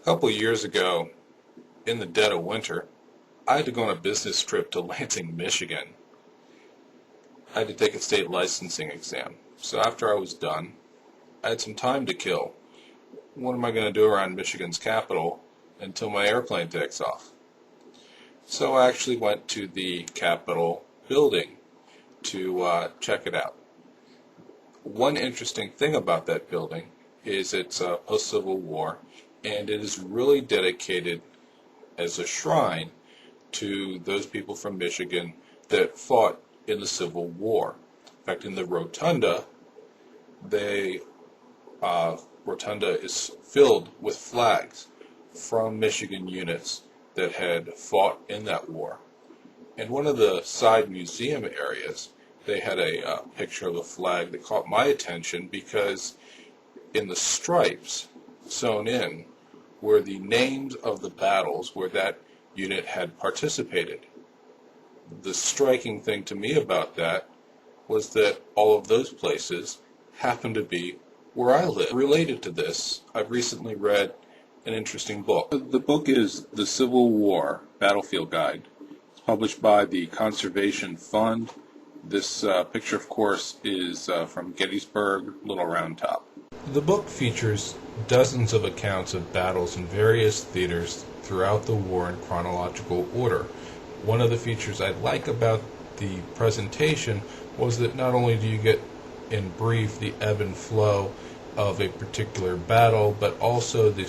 A couple of years ago, in the dead of winter, I had to go on a business trip to Lansing, Michigan. I had to take a state licensing exam. So after I was done, I had some time to kill. What am I going to do around Michigan's capital until my airplane takes off? So I actually went to the Capitol building to check it out. One interesting thing about that building is it's post-Civil War, and it is really dedicated as a shrine to those people from Michigan that fought in the Civil War. In fact, in the rotunda, the rotunda is filled with flags from Michigan units that had fought in that war. In one of the side museum areas, they had a picture of a flag that caught my attention because in the stripes sewn in were the names of the battles where that unit had participated. The striking thing to me about that was that all of those places happened to be where I live. Related to this, I've recently read an interesting book. The book is The Civil War Battlefield Guide. It's published by the Conservation Fund. This picture, of course, is from Gettysburg, Little Round Top. The book features dozens of accounts of battles in various theaters throughout the war in chronological order. One of the features I like about the presentation was that not only do you get in brief the ebb and flow of a particular battle, but also the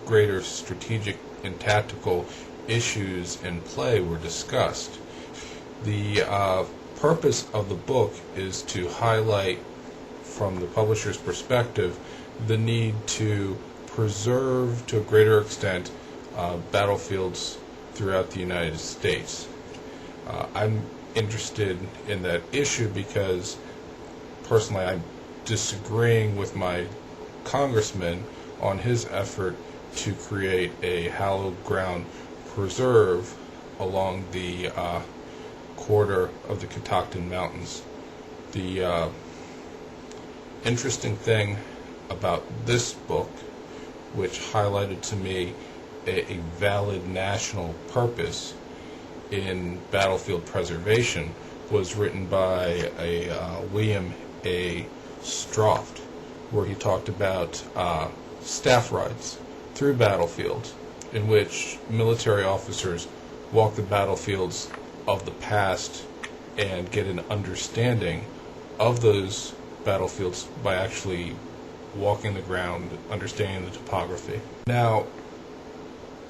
greater strategic and tactical issues in play were discussed. The purpose of the book is to highlight, from the publisher's perspective, the need to preserve to a greater extent battlefields throughout the United States. I'm interested in that issue because personally I'm disagreeing with my congressman on his effort to create a hallowed ground preserve along the corridor of the Catoctin Mountains. The interesting thing about this book, which highlighted to me a valid national purpose in battlefield preservation, was written by a William A. Stroft, where he talked about staff rides through battlefields in which military officers walk the battlefields of the past and get an understanding of those battlefields by actually walking the ground, understanding the topography. Now,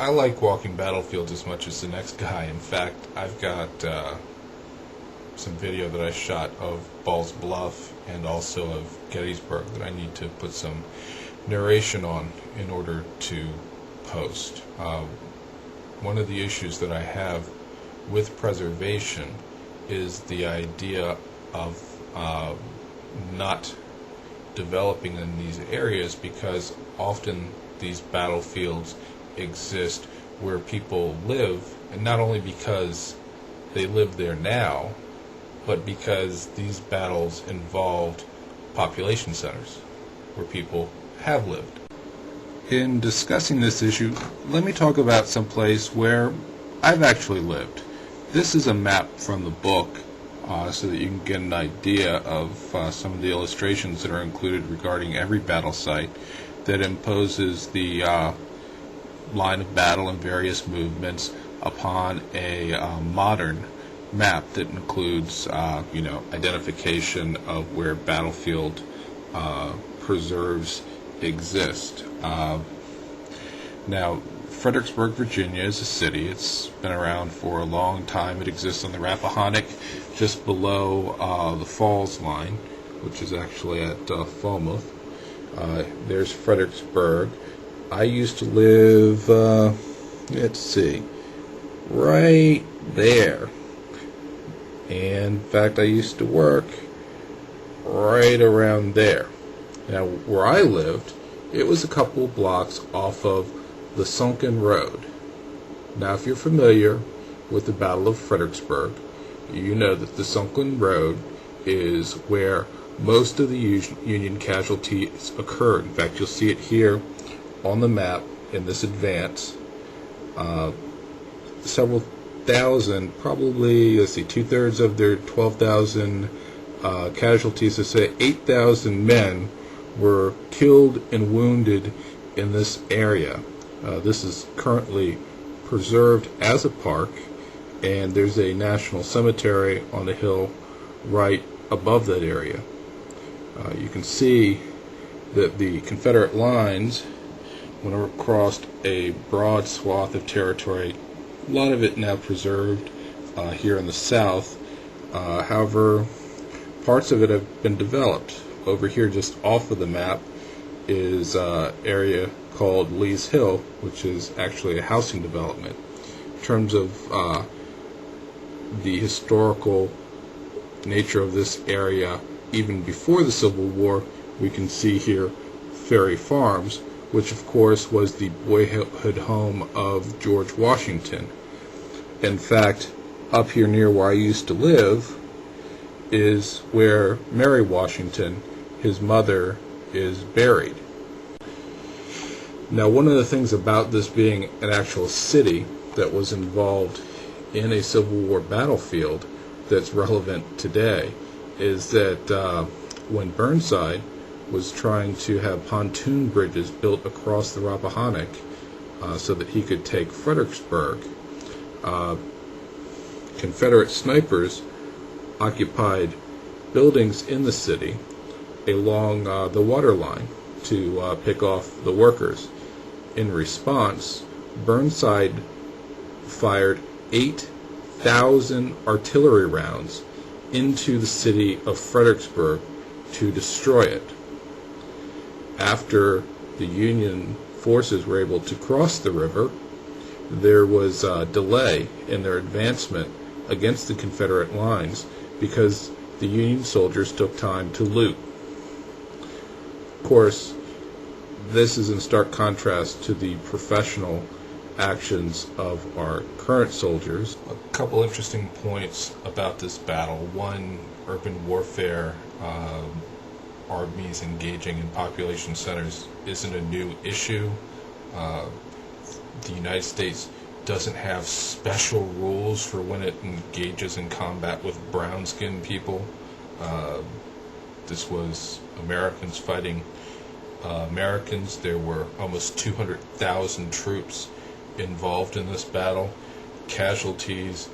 I like walking battlefields as much as the next guy. In fact, I've got some video that I shot of Ball's Bluff and also of Gettysburg that I need to put some narration on in order to post. One of the issues that I have with preservation is the idea of not developing in these areas, because often these battlefields exist where people live, and not only because they live there now, but because these battles involved population centers where people have lived. In discussing this issue, let me talk about some place where I've actually lived. This is a map from the book, so that you can get an idea of some of the illustrations that are included regarding every battle site that imposes the line of battle and various movements upon a modern map that includes identification of where battlefield preserves exist. Now, Fredericksburg, Virginia is a city. It's been around for a long time. It exists on the Rappahannock, just below the Falls line, which is actually at Falmouth. There's Fredericksburg. I used to live, right there. And in fact, I used to work right around there. Now, where I lived, it was a couple of blocks off of the Sunken Road. Now, if you're familiar with the Battle of Fredericksburg, you know that the Sunken Road is where most of the Union casualties occurred. In fact, you'll see it here on the map in this advance. Several thousand, probably, let's see, two-thirds of their 12,000 casualties, to say 8,000 men were killed and wounded in this area. This is currently preserved as a park, and there's a national cemetery on the hill right above that area. You can see that the Confederate lines went across a broad swath of territory, a lot of it now preserved here in the South. However, parts of it have been developed. Over here, just off of the map, is an area called Lee's Hill, which is actually a housing development. In terms of the historical nature of this area, even before the Civil War, we can see here Ferry Farms, which of course was the boyhood home of George Washington. In fact, up here near where I used to live is where Mary Washington, his mother, is buried. Now, one of the things about this being an actual city that was involved in a Civil War battlefield that's relevant today is that when Burnside was trying to have pontoon bridges built across the Rappahannock so that he could take Fredericksburg, Confederate snipers occupied buildings in the city along the water line to pick off the workers. In response, Burnside fired 8,000 artillery rounds into the city of Fredericksburg to destroy it. After the Union forces were able to cross the river, there was a delay in their advancement against the Confederate lines because the Union soldiers took time to loot. Of course, this is in stark contrast to the professional actions of our current soldiers. A couple interesting points about this battle. One, urban warfare, armies engaging in population centers isn't a new issue. The United States doesn't have special rules for when it engages in combat with brown-skinned people. This was Americans fighting Americans. There were almost 200,000 troops involved in this battle. Casualties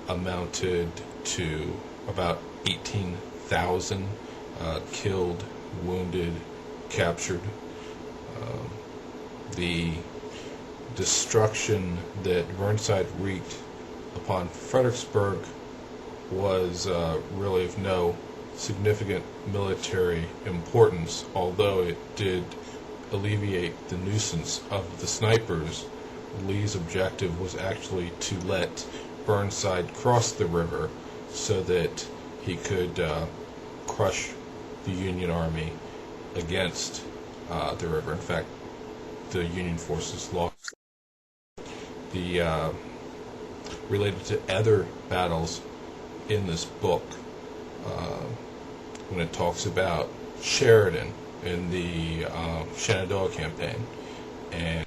amounted to about 18,000 killed, wounded, captured. The destruction that Burnside wreaked upon Fredericksburg was really of no significant military importance, although it did alleviate the nuisance of the snipers. Lee's objective was actually to let Burnside cross the river so that he could crush the Union Army against the river. In fact, the Union forces lost. The related to other battles in this book, when it talks about Sheridan in the Shenandoah campaign and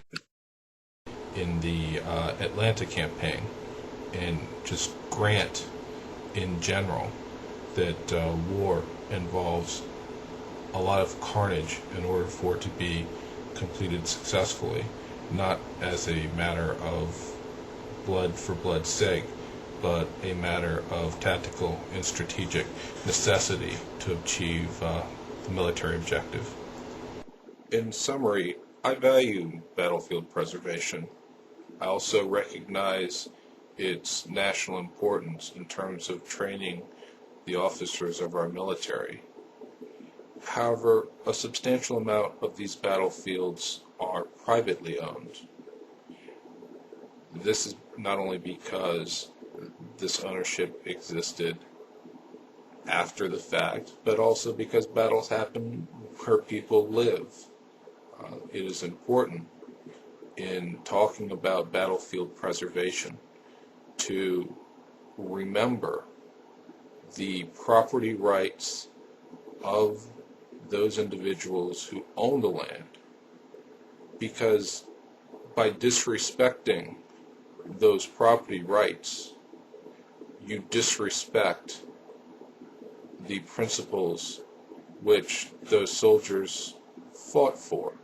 in the Atlanta campaign, and just Grant in general, that war involves a lot of carnage in order for it to be completed successfully, not as a matter of blood for blood's sake, but a matter of tactical and strategic necessity to achieve the military objective. In summary, I value battlefield preservation. I also recognize its national importance in terms of training the officers of our military. However, a substantial amount of these battlefields are privately owned. This is not only because this ownership existed after the fact, but also because battles happen where people live. It is important in talking about battlefield preservation to remember the property rights of those individuals who own the land because by disrespecting those property rights, you disrespect the principles which those soldiers fought for.